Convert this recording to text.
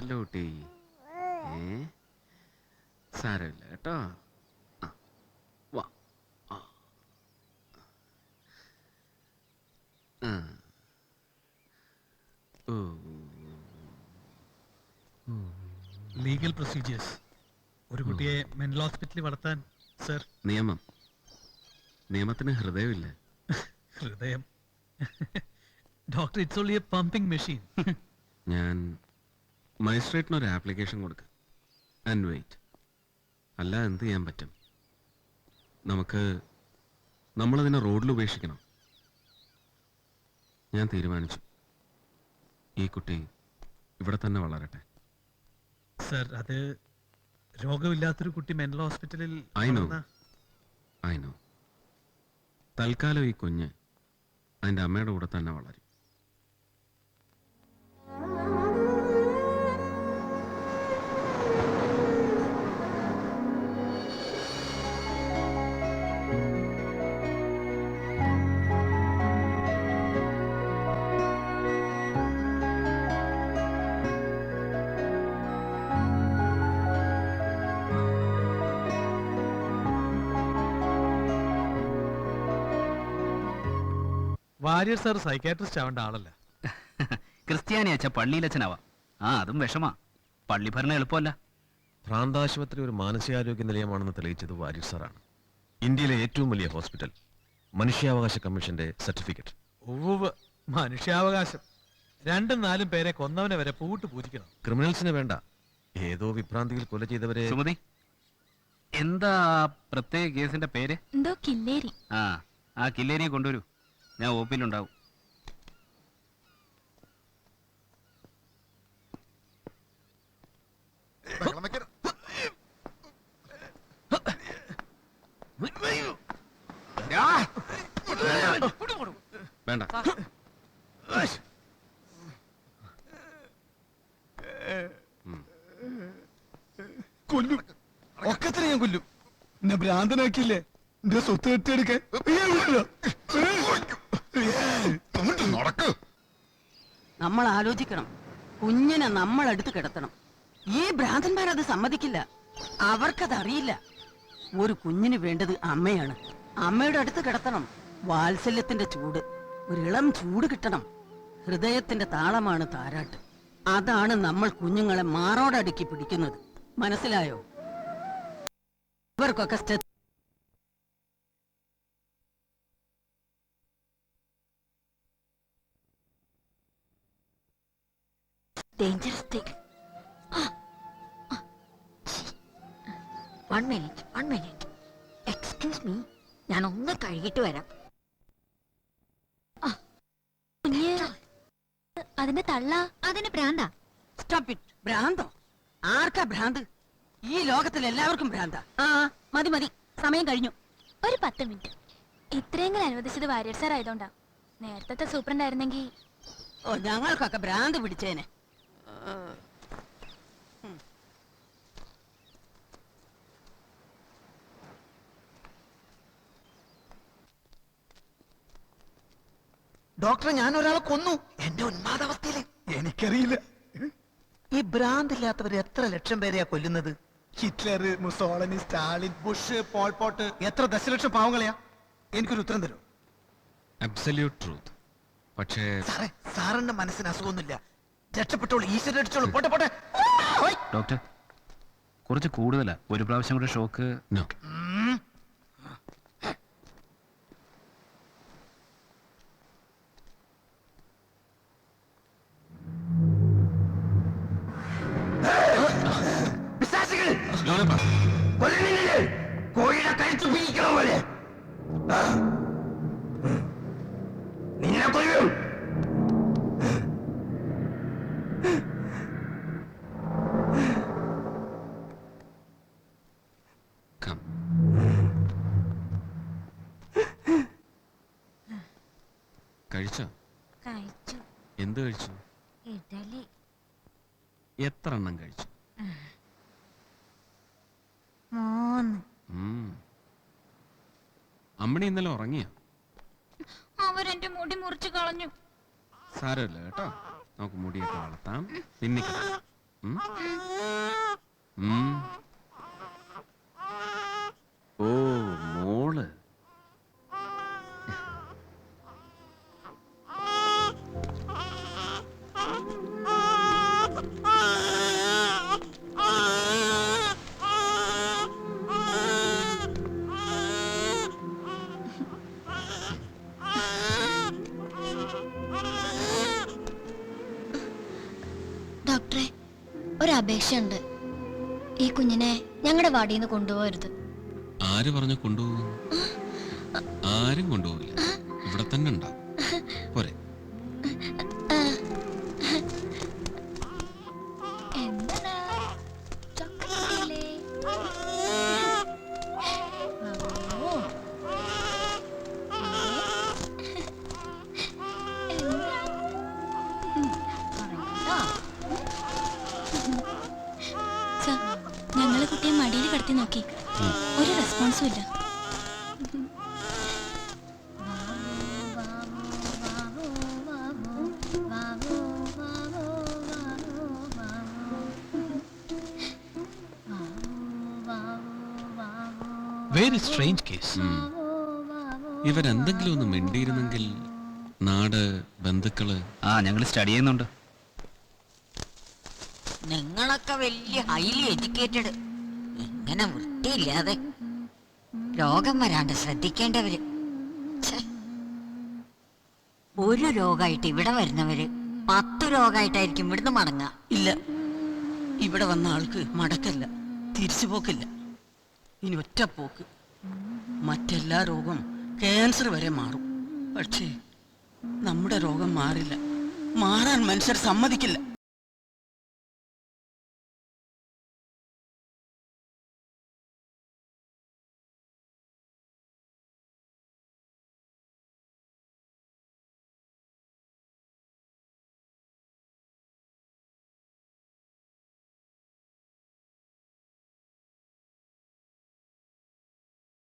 വിഷമിച്ചല്ലോ കുട്ടി. സാരമില്ല കേട്ടോ. വാ. Legal procedures. ഒരു കുട്ടിയെ മെന്റൽ ഹോസ്പിറ്റലിൽ വളർത്താൻ സർ. നിയമത്തിന് ഹൃദയമില്ല. ഹൃദയം doctor, it's only a pumping machine. ഞാൻ മജിസ്ട്രേറ്റിന് ഒരു ആപ്ലിക്കേഷൻ കൊടുക്കുക. And wait. അല്ല എന്ത് ചെയ്യാൻ പറ്റും? നമ്മളതിനെ റോഡിൽ ഉപേക്ഷിക്കണം. ഞാൻ തീരുമാനിച്ചു, ഈ കുട്ടി ഇവിടെ തന്നെ വളരട്ടെ. സർ, അത് രോഗമില്ലാത്തൊരു കുട്ടി മെന്റൽ ഹോസ്പിറ്റലിൽ. I know. തൽക്കാലം ഈ കുഞ്ഞ് അതിൻ്റെ അമ്മയുടെ കൂടെ തന്നെ വളരും. വാര്യർ സാർ സൈക്കാട്രിസ്റ്റ് ആവേണ്ട ആളല്ല. ക്രിസ്ത്യാനി അച്ഛ പള്ളിയിലച്ഛനാവാം. അതും വിഷമാ. പള്ളി ഭരണം എളുപ്പമല്ല. ഭ്രാന്താശുപത്രി ഒരു മാനസികാരോഗ്യ നിലയമാണെന്ന് തെളിയിച്ചത് വാര്യർ സാറാണ്. ഇന്ത്യയിലെ ഏറ്റവും വലിയ ഹോസ്പിറ്റൽ, മനുഷ്യാവകാശ കമ്മീഷന്റെ സർട്ടിഫിക്കറ്റ്. മനുഷ്യാവകാശം 2-4 പേരെ കൊന്നവനെ വരെ പൂട്ട് പൂജിക്കണം. ക്രിമിനൽസിനെ വേണ്ട, ഏതോ വിഭ്രാന്തിയിൽ കൊല ചെയ്തവരെ. സുമതി, എന്താ പ്രത്യേക കേസിന്റെ പേര്? എന്തോ കില്ലേരി. ആ കില്ലേരിയെ കൊണ്ടുവരൂ. ഞാൻ ഓപ്പിലുണ്ടാവും. വേണ്ട. കൊല്ലും, ഒക്കത്തിന് ഞാൻ കൊല്ലും. എന്നെ ഭ്രാന്തനാക്കിയില്ലേ, എന്റെ സ്വത്ത് കെട്ടിയെടുക്കാൻ. നമ്മൾ ആലോചിക്കണം. കുഞ്ഞിനെ നമ്മളടുത്ത് കിടത്തണം. ഈ ഭ്രാന്തന്മാരത് സമ്മതിക്കില്ല. അവർക്കതറിയില്ല. ഒരു കുഞ്ഞിന് വേണ്ടത് അമ്മയാണ്. അമ്മയുടെ അടുത്ത് കിടത്തണം. വാത്സല്യത്തിന്റെ ചൂട്, ഒരിളം ചൂട് കിട്ടണം. ഹൃദയത്തിന്റെ താളമാണ് താരാട്ട്. അതാണ് നമ്മൾ കുഞ്ഞുങ്ങളെ മാറോടടുക്കി പിടിക്കുന്നത്. മനസ്സിലായോ? ഇവർക്കൊക്കെ dangerous thing. One minute. Excuse me. ഞാൻ ഒന്ന് കഴുകിട്ട് വരാം. അതിന്റെ തള്ള, അതിന് ഭ്രാന്താ. Stop it. ഭ്രാന്തോ? ആർക്കാ ഭ്രാന്ത്? ഈ ലോകത്തിൽ എല്ലാവർക്കും ഭ്രാന്താ. മതി, സമയം കഴിഞ്ഞു. ഒരു 10 മിനിറ്റ്. ഇത്രയെങ്കിലും അനുവദിച്ചത് വാര്യർ സാർ ആയതുകൊണ്ടാ. നേരത്തെ സൂപ്രണ്ട് ആയിരുന്നെങ്കിൽ ഞങ്ങൾക്കൊക്കെ ഭ്രാന്ത് പിടിച്ചേനെ. ഡോക്ടറെ, ഞാൻ ഒരാളെ കൊന്നു. എന്റെ ഉന്മാദാവസ്ഥയില്. എനിക്കറിയില്ല. ഈ ഭ്രാന്തില്ലാത്തവർ എത്ര ലക്ഷം പേരെയാ കൊല്ലുന്നത്? Hitler, Mussolini, Stalin, Bush, Pol Pot, എത്ര ദശലക്ഷം പാവങ്ങളെയാ? എനിക്കൊരു ഉത്തരം തരൂ. Absolute truth. പക്ഷേ സാറേ, സാറിന്റെ മനസ്സിന് അസുഖമൊന്നുമില്ല. രക്ഷപ്പെട്ടോളൂ, ഈശ്വരൻ രക്ഷിച്ചോളൂ. പോട്ടെ. ഡോക്ടർ, കുറച്ച് കൂടുതലാ. ഒരു പ്രാവശ്യം കൂടെ ഷോക്ക്. നോ. കോഴിയുടെ കഴുത്ത് പിരിക്കണ പോലെ നിന്നെ കൊല്ലും. കഴിച്ചോ? കഴിച്ചു. എന്ത് കഴിച്ചു? ഇഡലി. എത്ര എണ്ണം കഴിച്ചു? 3. അമ്മണി ഇന്നലെ ഉറങ്ങിയ? അവരെന്റെ മുടി മുറിച്ചു കളഞ്ഞു. സാരമില്ല കേട്ടോ, നമുക്ക് മുടിയൊക്കെ വളർത്താം. പിന്നെ ഉം? ഉം. ഓ മോള് ഡോക്ടറെ ഒരു അപേക്ഷയുണ്ട്. ഈ കുഞ്ഞിനെ ഞങ്ങളുടെ വാർഡിൽ നിന്ന് കൊണ്ടുപോകരുത്. ആര് പറഞ്ഞു കൊണ്ടുപോകും? ആരും കൊണ്ടുപോകില്ല, ഇവിടെ തന്നെ ഉണ്ടാവും. പോരെ. എന്താണ്? ചോക്ലേറ്റില്ലേ? ഓ. എന്താ? പറയണ്ട. സർ, ഞങ്ങള് കുട്ടിയെ മടിയിൽ കിടത്തി നോക്കി, ഒരു റെസ്പോൺസും ഇല്ല. Very strange case. ഇവരെന്തെങ്കിലും ഒന്ന് മിണ്ടിയിരുന്നെങ്കിൽ. നാട്, ബന്ധുക്കള്. ആ ഞങ്ങൾ സ്റ്റഡി ചെയ്യുന്നുണ്ട്. നിങ്ങളൊക്കെ വലിയ ഹൈലി എഡ്യൂക്കേറ്റഡ്, ഇങ്ങനെ വൃത്തിയില്ലാതെ രോഗം വരാണ്ട് ശ്രദ്ധിക്കേണ്ടവര്. ഛെ. ഒരു രോഗമായിട്ട് ഇവിടെ വരുന്നവര് 10 രോഗമായിട്ടായിരിക്കും ഇവിടുന്ന് മടങ്ങുക. ഇല്ല, ഇവിടെ വന്ന ആൾക്ക് മടക്കല്ല, തിരിച്ചു പോക്കില്ല. ഇനി ഒറ്റ പോക്ക്. മറ്റെല്ലാ രോഗം ക്യാൻസർ വരെ മാറും, പക്ഷേ നമ്മുടെ രോഗം മാറില്ല. മാറാൻ മനുഷ്യർ സമ്മതിക്കില്ല.